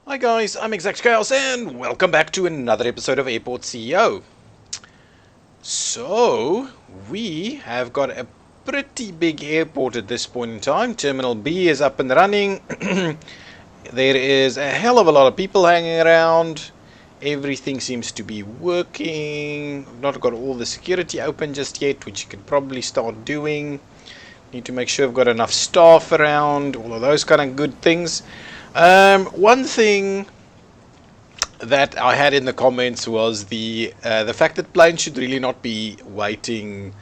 Hi guys, I'm ExactChaos and welcome back to another episode of Airport CEO. So, we have got a pretty big airport at this point in time. Terminal B is up and running. There is a hell of a lot of people hanging around. Everything seems to be working. I've not got all the security open just yet, which you could probably start doing. Need to make sure I've got enough staff around, all of those kind of good things. One thing that I had in the comments was the fact that planes should really not be waiting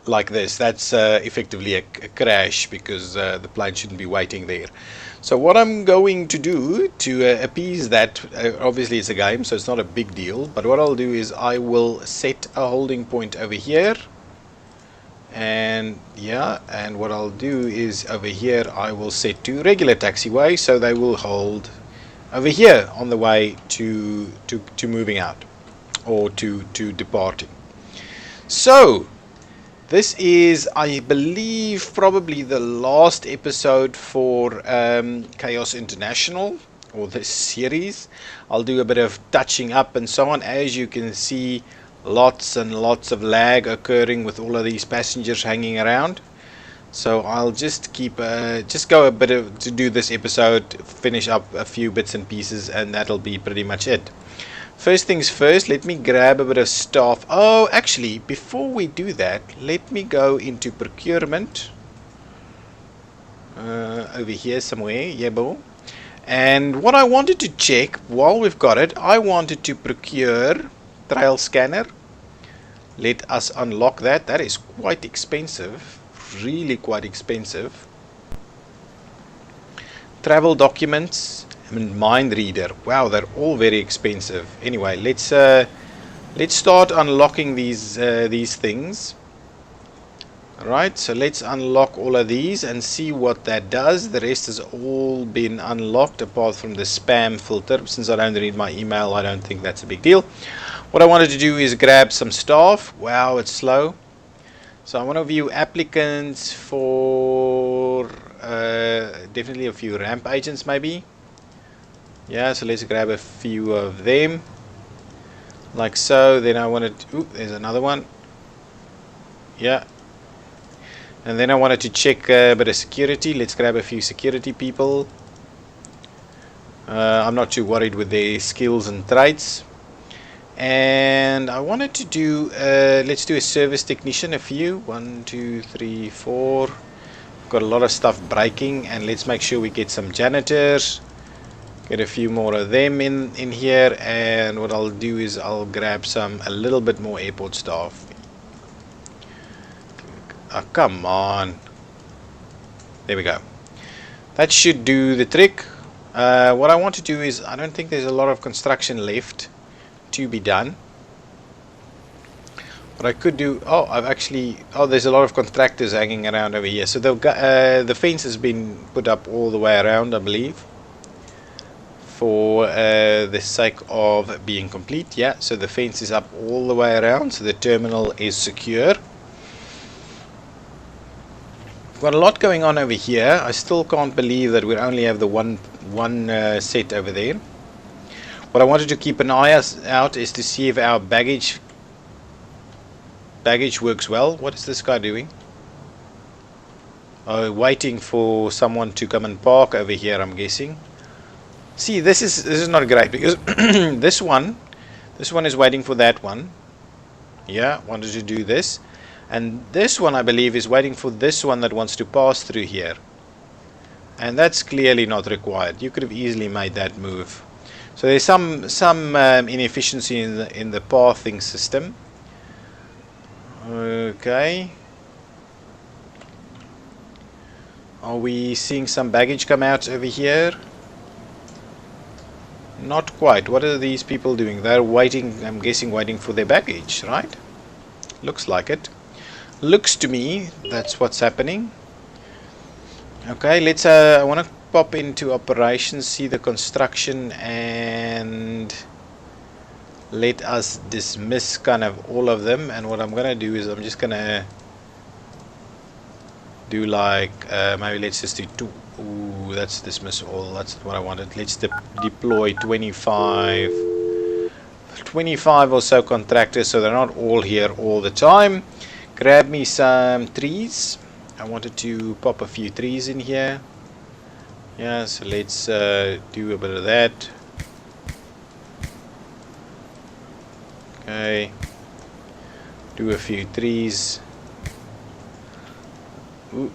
like this. That's effectively a crash because the plane shouldn't be waiting there. So what I'm going to do to appease that, obviously it's a game, so it's not a big deal. But what I'll do is I will set a holding point over here. And yeah, and what I'll do is over here I will set to regular taxiway, so they will hold over here on the way to moving out or to departing. So this is, I believe, probably the last episode for Chaos International, or this series. I'll do a bit of touching up and so on. As you can see, lots and lots of lag occurring with all of these passengers hanging around. So I'll just keep just go a bit of to do this episode, finish up a few bits and pieces, and that'll be pretty much it. First things first, let me grab a bit of staff. Oh, actually, before we do that, let me go into procurement over here somewhere. Yeah, boy. And what I wanted to check while we've got it, I wanted to procure trail scanner. Let us unlock that. That is quite expensive, really quite expensive. Travel documents and mind reader. Wow, they're all very expensive. Anyway, let's start unlocking these things. Alright, so let's unlock all of these and see what that does. The rest has all been unlocked apart from the spam filter. Since I don't read my email, I don't think that's a big deal. What I wanted to do is grab some staff. Wow, it's slow. So I want to view applicants for definitely a few ramp agents maybe. Yeah, so let's grab a few of them. Like so. Then I wanted to, ooh, there's another one. Yeah. And then I wanted to check a bit of security. Let's grab a few security people. I'm not too worried with their skills and traits. And I wanted to do, let's do a service technician, a few. 1, 2, 3, 4. Got a lot of stuff breaking, and let's make sure we get some janitors. Get a few more of them in here, and what I'll do is I'll grab a little bit more airport staff. Oh, come on. There we go. That should do the trick. What I want to do is, I don't think there's a lot of construction left to be done. What I could do, there's a lot of contractors hanging around over here. So the fence has been put up all the way around, I believe, for the sake of being complete. Yeah, so the fence is up all the way around, so the terminal is secure. Got a lot going on over here. I still can't believe that we only have the one set over there. What I wanted to keep an eye out is to see if our baggage works well. What is this guy doing? Oh, waiting for someone to come and park over here, I'm guessing. See, this is not great because this one is waiting for that one. Yeah, wanted to do this. And this one, I believe, is waiting for this one that wants to pass through here. And that's clearly not required. You could have easily made that move. So there's some inefficiency in the pathing system. Okay. Are we seeing some baggage come out over here? Not quite. What are these people doing? They're waiting, I'm guessing, waiting for their baggage, right? Looks like it. Looks to me that's what's happening. Okay, let's I want to pop into operations, see the construction, and let us dismiss kind of all of them. And what I'm gonna do is I'm just gonna do like maybe let's just do Ooh, that's dismiss all. That's not what I wanted. Let's deploy 25 or so contractors, so they're not all here all the time. Grab me some trees. I wanted to pop a few trees in here. Yeah, so let's do a bit of that. Okay, do a few trees. Ooh.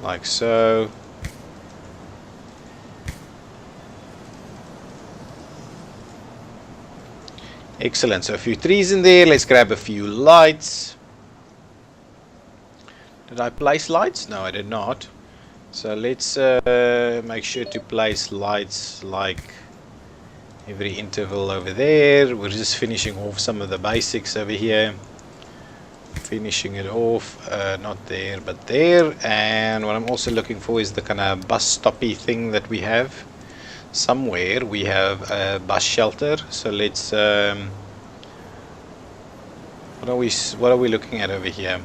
Like so. Excellent, so a few trees in there. Let's grab a few lights. Did I place lights? No, I did not. So let's make sure to place lights like every interval over there. We're just finishing off some of the basics over here. Finishing it off, not there but there. And what I'm also looking for is the kind of bus stoppy thing that we have. Somewhere we have a bus shelter, so let's what are we looking at over here?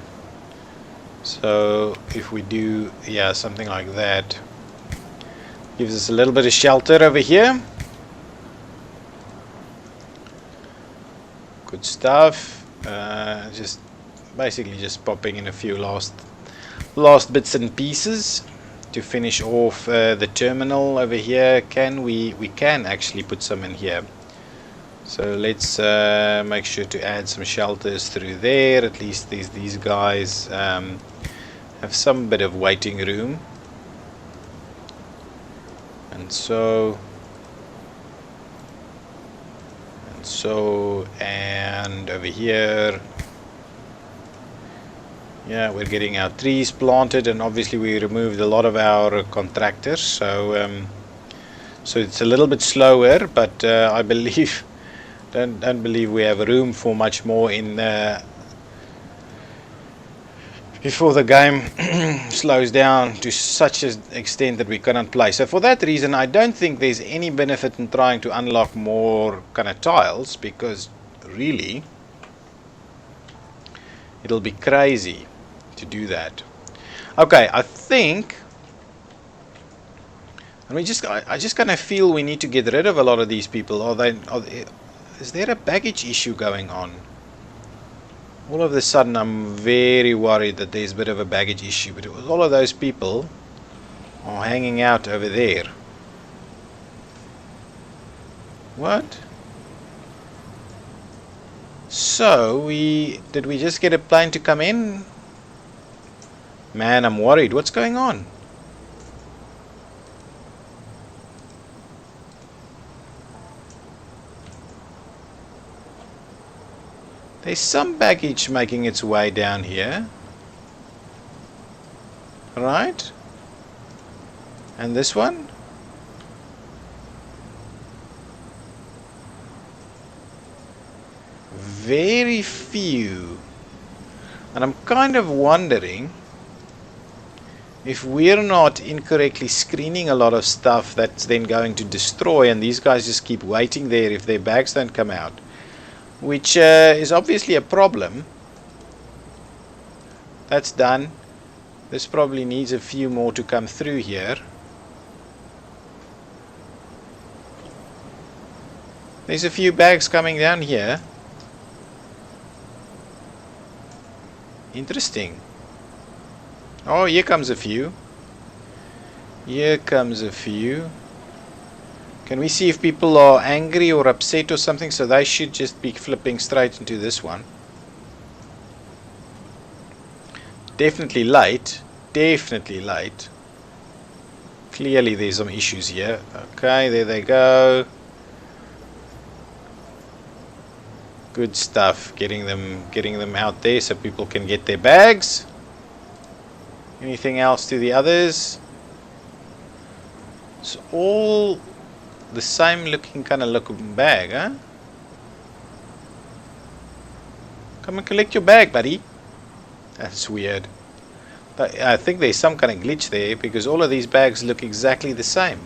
So if we do, yeah, something like that, gives us a little bit of shelter over here. Good stuff. Just basically just popping in a few last bits and pieces to finish off the terminal over here. We can actually put some in here, so let's make sure to add some shelters through there. At least these guys have some bit of waiting room, and so and over here. Yeah, we're getting our trees planted, and obviously we removed a lot of our contractors, so so it's a little bit slower, but I believe don't believe we have room for much more in before the game slows down to such an extent that we cannot play. So for that reason, I don't think there's any benefit in trying to unlock more kind of tiles, because really it'll be crazy to do that. Okay, I think, and I just kind of feel we need to get rid of a lot of these people. Is there a baggage issue going on? All of a sudden I'm very worried that there's a bit of a baggage issue, but it was all of those people are hanging out over there. What? So did we just get a plane to come in? Man, I'm worried. What's going on? There's some baggage making its way down here. Right? And this one? Very few. And I'm kind of wondering if we're not incorrectly screening a lot of stuff that's then going to destroy, and these guys just keep waiting there if their bags don't come out, which is obviously a problem. That's done. This probably needs a few more to come through here. There's a few bags coming down here. Interesting. Oh, here comes a few. Here comes a few. Can we see if people are angry or upset or something? So they should just be flipping straight into this one. Definitely late. Definitely late. Clearly there's some issues here. Okay, there they go. Good stuff. Getting them out there so people can get their bags. Anything else to the others? It's all the same looking bag, huh? Come and collect your bag, buddy. That's weird. But I think there's some kind of glitch there, because all of these bags look exactly the same.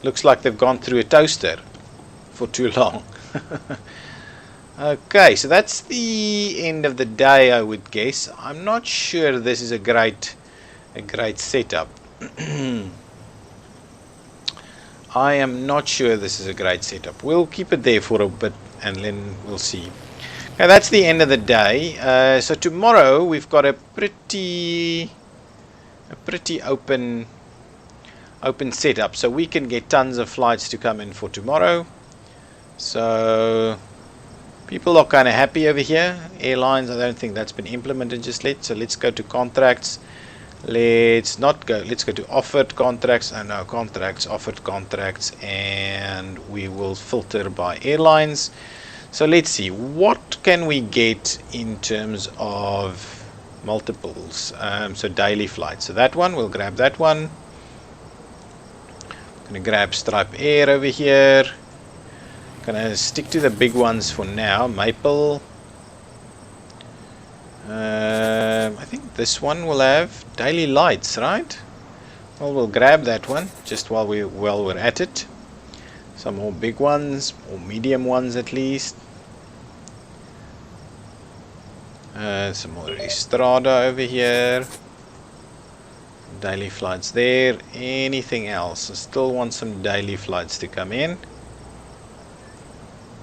Looks like they've gone through a toaster for too long. Okay, so that's the end of the day, I would guess. I'm not sure this is a great setup. I am not sure this is a great setup. We'll keep it there for a bit and then we'll see. Now that's the end of the day. So tomorrow we've got a pretty open setup, so we can get tons of flights to come in for tomorrow. So people are kind of happy over here. Airlines, I don't think that's been implemented just yet. So let's go to contracts. Let's go to offered contracts, and no, contracts, offered contracts, and we will filter by airlines. So let's see, what can we get in terms of multiples? So daily flights. So that one, we'll grab that one. I'm going to grab Stripe Air over here. I'm going to stick to the big ones for now. Maple. I think this one will have daily lights, right? Well, we'll grab that one just while we're at it. Some more big ones, or medium ones at least. Some more Estrada over here. Daily flights there. Anything else? I still want some daily flights to come in.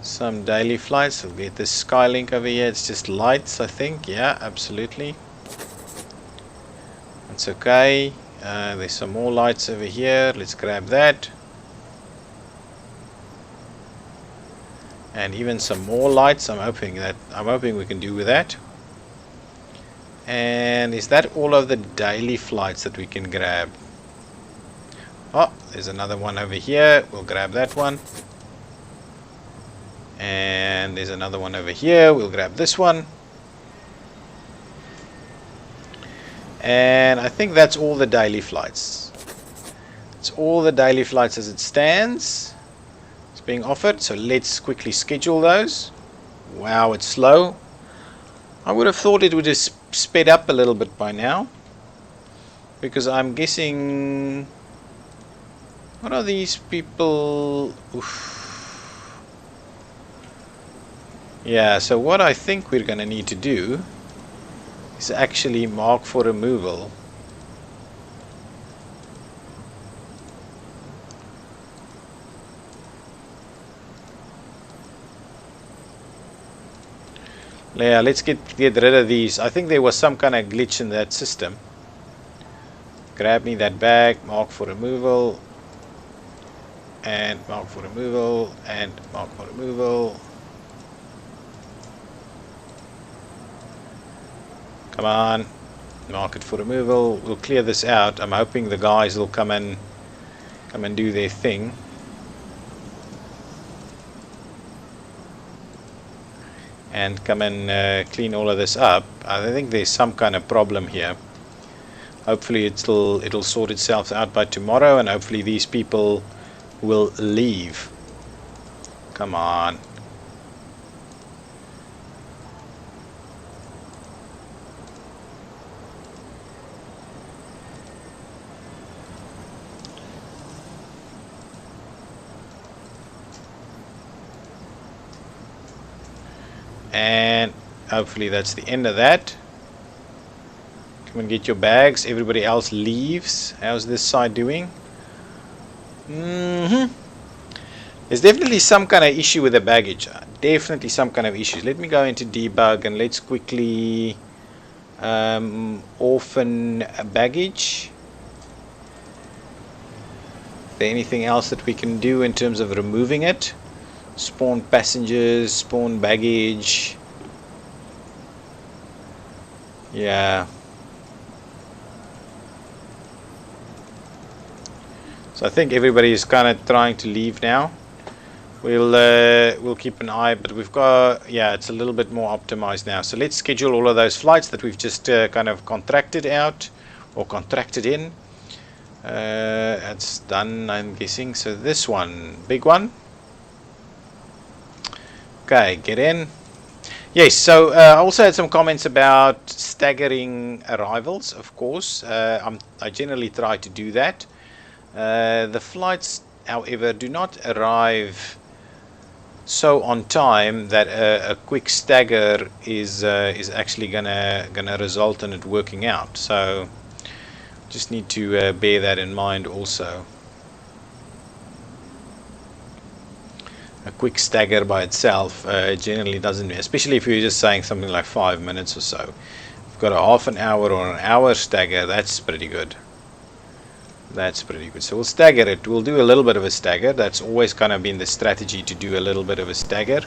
Some daily flights. We'll get this Skylink over here. It's just lights, I think. Yeah, absolutely. That's okay. There's some more lights over here. Let's grab that. And even some more lights. I'm hoping we can do with that. And is that all of the daily flights that we can grab? Oh, there's another one over here. We'll grab that one. And there's another one over here. We'll grab this one. And I think that's all the daily flights. It's all the daily flights as it stands. It's being offered. So let's quickly schedule those. Wow, it's slow. I would have thought it would have sped up a little bit by now. Because I'm guessing... What are these people... Oof. Yeah, so what I think we're going to need to do is actually mark for removal. Yeah, let's get rid of these. I think there was some kind of glitch in that system. Grab me that bag, mark for removal, and mark for removal, and mark for removal. Come on, mark it for removal. We'll clear this out. I'm hoping the guys will come and do their thing. And come and clean all of this up. I think there's some kind of problem here. Hopefully it'll sort itself out by tomorrow, and hopefully these people will leave. Come on. And hopefully that's the end of that. Come and get your bags. Everybody else leaves. How's this side doing? There's definitely some kind of issue with the baggage. Definitely some kind of issues. Let me go into debug and let's quickly orphan baggage. Is there anything else that we can do in terms of removing it? Spawn passengers, spawn baggage. Yeah. So I think everybody is kind of trying to leave now. We'll keep an eye, but we've got, yeah, it's a little bit more optimized now. So let's schedule all of those flights that we've just kind of contracted out or contracted in. That's done, I'm guessing. So this one, big one. Okay, get in. Yes, so I also had some comments about staggering arrivals, of course. I generally try to do that. The flights, however, do not arrive so on time that a quick stagger is actually gonna result in it working out. So just need to bear that in mind also. A quick stagger by itself generally doesn't, especially if you're just saying something like 5 minutes or so. If you've got a half an hour or an hour stagger, that's pretty good. That's pretty good. So we'll stagger it. We'll do a little bit of a stagger. That's always kind of been the strategy, to do a little bit of a stagger.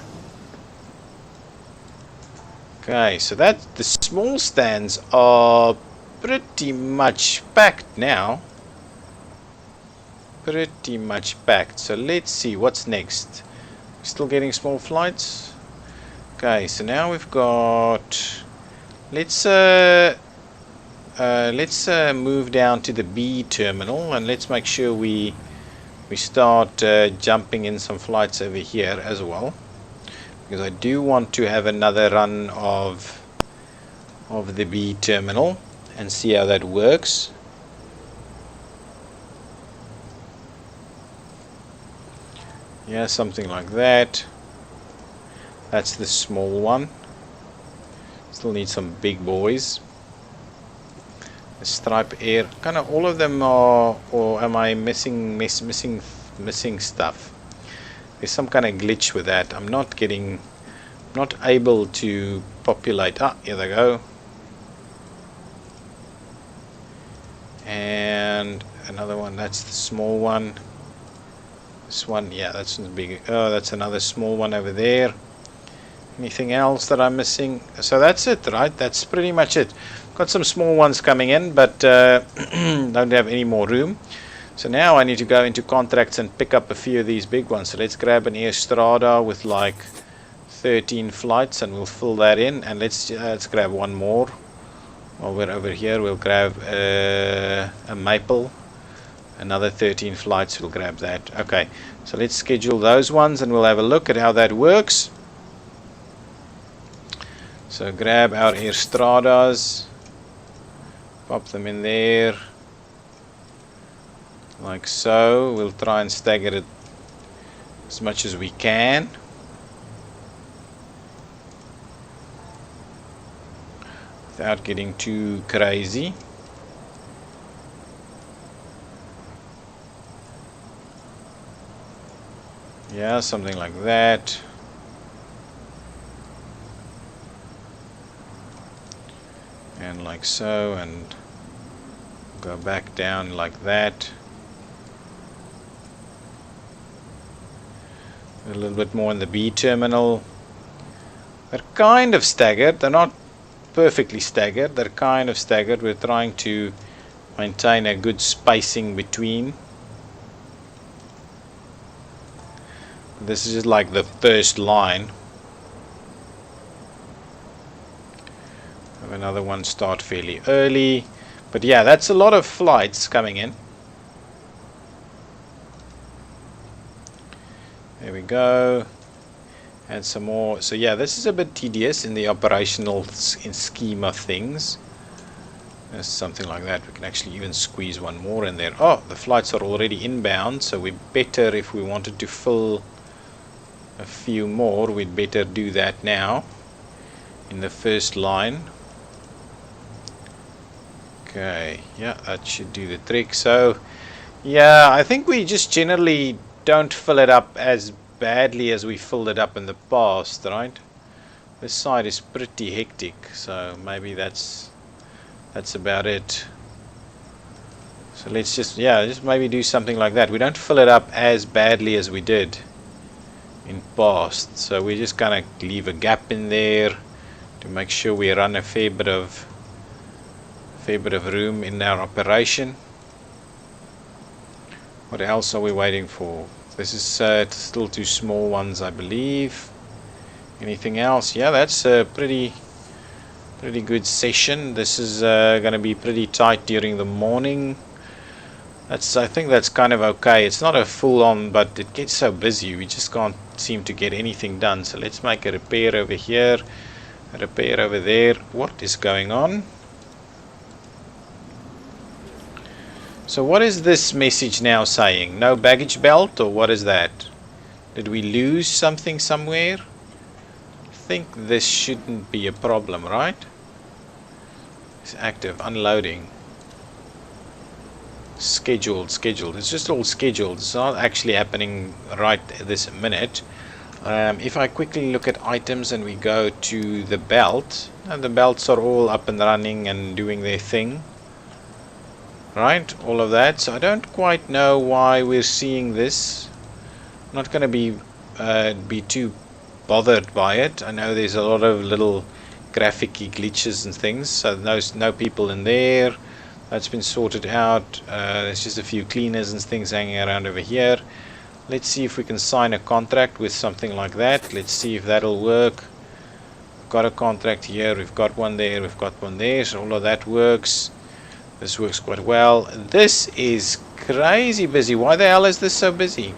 Okay, so that the small stands are pretty much packed now. Pretty much packed. So let's see what's next. Still getting small flights. Okay, so now we've got, let's move down to the B terminal, and let's make sure we start jumping in some flights over here as well, because I do want to have another run of the B terminal and see how that works. Yeah, something like that. That's the small one. Still need some big boys. The Stripe Air, kind of all of them are, or am I missing stuff? There's some kind of glitch with that. I'm not able to populate. Ah, here they go. And another one, that's the small one. This one, yeah, that's big. Oh, that's another small one over there. Anything else that I'm missing? So that's it, right? That's pretty much it. Got some small ones coming in, but don't have any more room. So now I need to go into contracts and pick up a few of these big ones. So let's grab an Air Strada with like 13 flights, and we'll fill that in. And let's grab one more. While we're over here, we'll grab a Maple. Another 13 flights, we'll grab that. Okay, so let's schedule those ones and we'll have a look at how that works. So grab our Air Stradas, pop them in there, like so. We'll try and stagger it as much as we can. Without getting too crazy. Yeah, something like that. And like so, and go back down like that. A little bit more in the B terminal. They're kind of staggered. They're not perfectly staggered. They're kind of staggered. We're trying to maintain a good spacing between. This is just like the first line. Have another one start fairly early. But yeah, that's a lot of flights coming in. There we go. Add some more. So yeah, this is a bit tedious in the operational scheme of things. There's something like that. We can actually even squeeze one more in there. Oh, the flights are already inbound, so we better, if we wanted to fill a few more, we'd better do that now in the first line. Okay, yeah, that should do the trick. So yeah, I think we just generally don't fill it up as badly as we filled it up in the past, right? This side is pretty hectic, so maybe that's about it. So let's just maybe do something like that. We don't fill it up as badly as we did in past, so we're just gonna leave a gap in there to make sure we run a fair bit of room in our operation. What else are we waiting for? This is still two small ones, I believe. Anything else? Yeah, that's a pretty good session. This is going to be pretty tight during the morning. I think that's kind of okay. It's not a full-on, but it gets so busy we just can't seem to get anything done. So let's make a repair over here, a repair over there. What is going on? So what is this message now saying? No baggage belt, or what is that? Did we lose something somewhere? I think this shouldn't be a problem, right? It's active, unloading. Scheduled. It's just all scheduled. It's not actually happening right this minute. If I quickly look at items and we go to the belt, and the belts are all up and running and doing their thing, right? All of that. So I don't quite know why we're seeing this. I'm not going to be too bothered by it. I know there's a lot of little graphic-y glitches and things. So no people in there. That's been sorted out. There's just a few cleaners and things hanging around over here. Let's see if we can sign a contract with something like that. Let's see if that'll work. We've got a contract here, we've got one there, we've got one there, so all of that works. This works quite well. This is crazy busy. Why the hell is this so busy?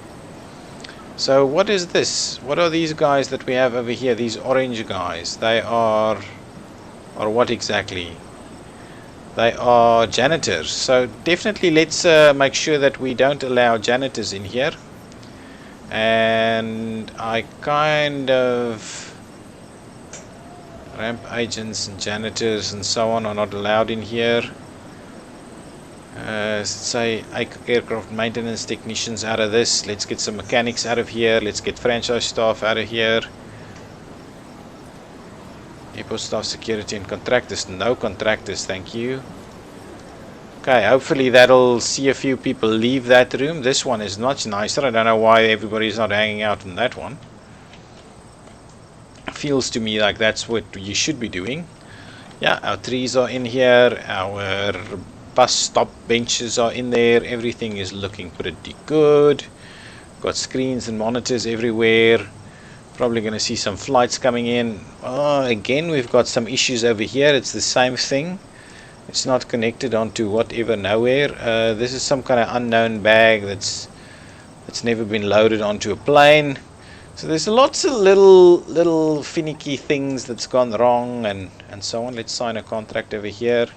So what is this? What are these guys that we have over here? These orange guys. They are what exactly? They are janitors. So definitely let's make sure that we don't allow janitors in here. And I kind of ramp agents and janitors and so on are not allowed in here. Say aircraft maintenance technicians out of this. Let's get some mechanics out of here. Let's get franchise staff out of here. Airport staff, security and contractors. No contractors, thank you. Okay, hopefully that'll see a few people leave that room. This one is much nicer. I don't know why everybody's not hanging out in that one. Feels to me like that's what you should be doing. Yeah, our trees are in here. Our bus stop benches are in there. Everything is looking pretty good. Got screens and monitors everywhere. Probably going to see some flights coming in. Again, we've got some issues over here. It's the same thing. It's not connected onto whatever nowhere. This is some kind of unknown bag that's never been loaded onto a plane. So there's lots of little finicky things that's gone wrong and so on. Let's sign a contract over here.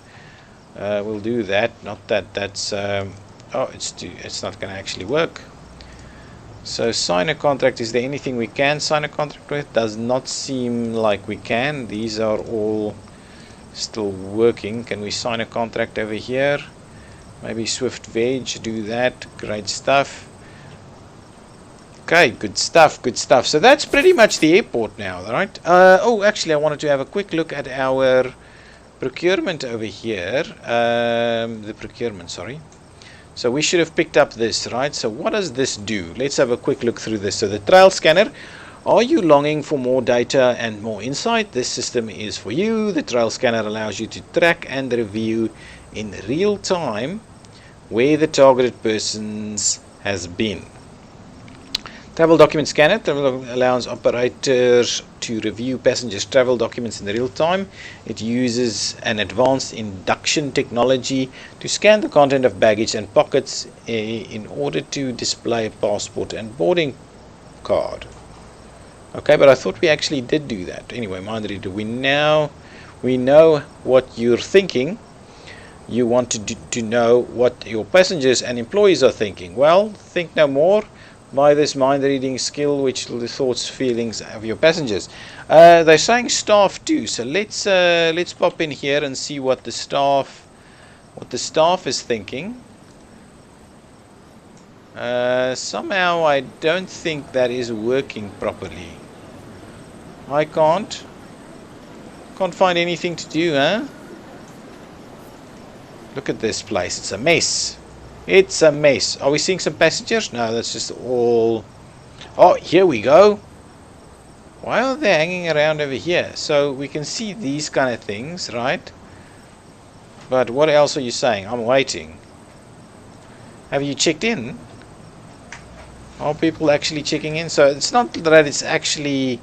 We'll do that. Not that that's it's not going to actually work. So sign a contract. Is there anything we can sign a contract with? Does not seem like we can. These are all still working. Can we sign a contract over here? Maybe Swift Veg, do that. Great stuff. Okay, good stuff. So that's pretty much the airport now, right? Actually I wanted to have a quick look at our procurement over here. The procurement, sorry. So we should have picked up this, right? So what does this do? Let's have a quick look through this. So the trail scanner. Are you longing for more data and more insight? This system is for you. The trail scanner allows you to track and review in real time where the targeted persons has been. Travel document scanner allows operators to review passengers' travel documents in real time. It uses an advanced induction technology to scan the content of baggage and pockets in order to display a passport and boarding card. Okay, but I thought we actually did do that. Anyway, mind reader, we know what you're thinking. You want to know what your passengers and employees are thinking. Well, think no more. By this mind reading skill, which the thoughts, feelings of your passengers. They're saying staff too. So let's pop in here and see what the staff is thinking. Somehow I don't think that is working properly. I can't find anything to do, huh? Look at this place. It's a mess. It's a mess. Are we seeing some passengers? No, that's just all. Oh, here we go. Why are they hanging around over here? So we can see these kind of things, right? But what else are you saying? I'm waiting. Have you checked in? Are people actually checking in? So it's not that it's actually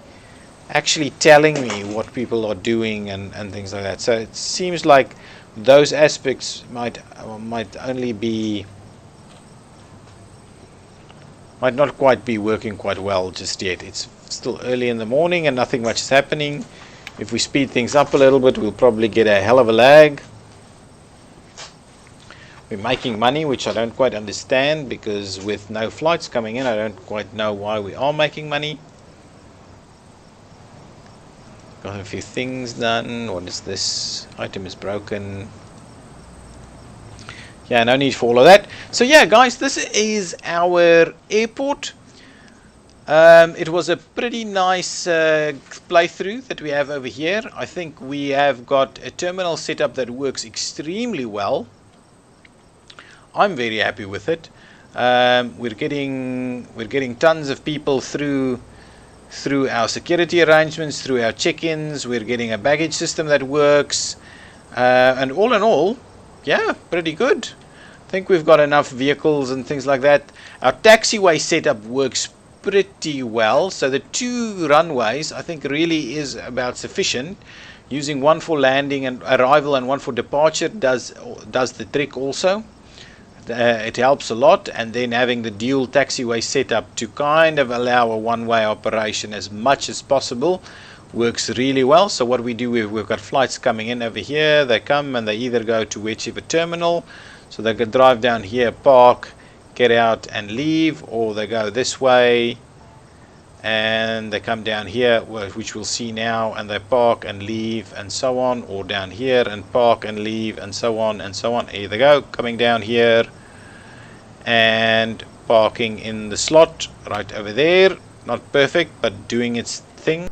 telling me what people are doing and things like that. So it seems like those aspects might not quite be working quite well just yet. It's still early in the morning and nothing much is happening. If we speed things up a little bit, we'll probably get a hell of a lag. We're making money, which I don't quite understand, because with no flights coming in, I don't quite know why we are making money. Got a few things done. What is this? Item is broken. Yeah, no need for all of that. So yeah, guys, this is our airport. It was a pretty nice playthrough that we have over here. I think we have got a terminal setup that works extremely well. I'm very happy with it. We're getting tons of people through our security arrangements, through our check-ins. We're getting a baggage system that works, and all in all, yeah, pretty good. I think we've got enough vehicles and things like that. Our taxiway setup works pretty well, so the 2 runways I think really is about sufficient. Using one for landing and arrival and one for departure does the trick also. It helps a lot, and then having the dual taxiway setup to kind of allow a one-way operation as much as possible works really well. So what we do, we've got flights coming in over here. They come and they either go to whichever terminal, so they can drive down here, park, get out and leave, or they go this way and they come down here, which we'll see now, and they park and leave and so on, or down here and park and leave and so on and so on. Here they go, coming down here and parking in the slot right over there. Not perfect, but doing its thing.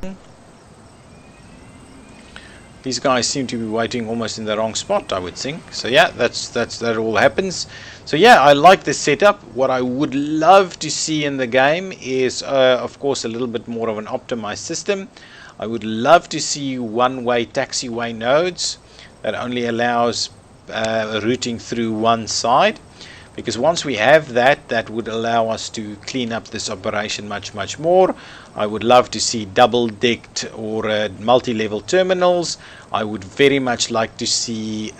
These guys seem to be waiting almost in the wrong spot, I would think. So yeah, that all happens. So yeah, I like this setup. What I would love to see in the game is, of course, a little bit more of an optimized system. I would love to see one-way taxiway nodes that only allows routing through one side. Because once we have that, that would allow us to clean up this operation much more. I would love to see double-decked or multi-level terminals. I would very much like to see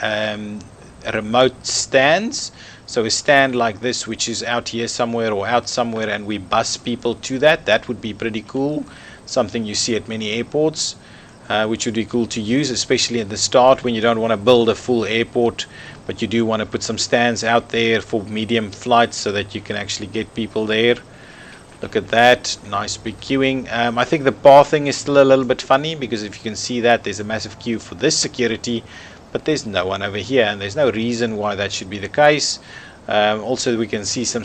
remote stands. So a stand like this, which is out here somewhere or out somewhere, and we bus people to that. That would be pretty cool. Something you see at many airports, which would be cool to use, especially at the start when you don't want to build a full airport, but you do want to put some stands out there for medium flights so that you can actually get people there. Look at that, nice big queuing. I think the pathing is still a little bit funny, because if you can see that, there's a massive queue for this security, but there's no one over here, and there's no reason why that should be the case. Also, we can see some,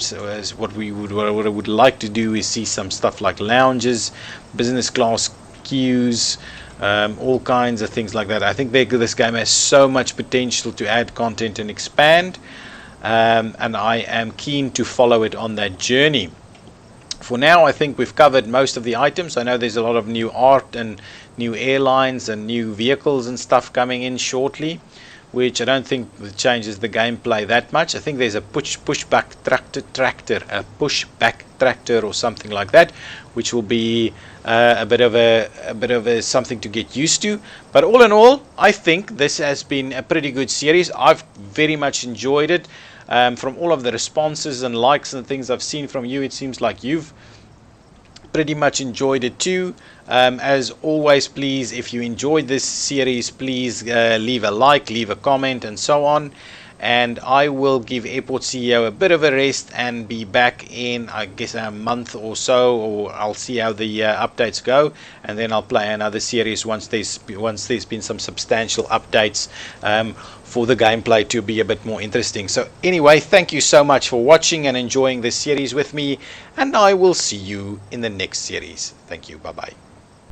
what I would like to do is see some stuff like lounges, business class queues, all kinds of things like that. I think this game has so much potential to add content and expand, and I am keen to follow it on that journey. For now, I think we've covered most of the items. I know there's a lot of new art and new airlines and new vehicles and stuff coming in shortly, which I don't think changes the gameplay that much. I think there's a pushback tractor or something like that, which will be a bit of a something to get used to. But all in all, I think this has been a pretty good series. I've very much enjoyed it. From all of the responses and likes and things I've seen from you, it seems like you've pretty much enjoyed it too. As always, please, if you enjoyed this series, please leave a like, leave a comment and so on, and I will give Airport CEO a bit of a rest and be back in, I guess, a month or so, or I'll see how the updates go, and then I'll play another series once there's been some substantial updates for the gameplay to be a bit more interesting. So anyway, thank you so much for watching and enjoying this series with me, and I will see you in the next series. Thank you. Bye bye.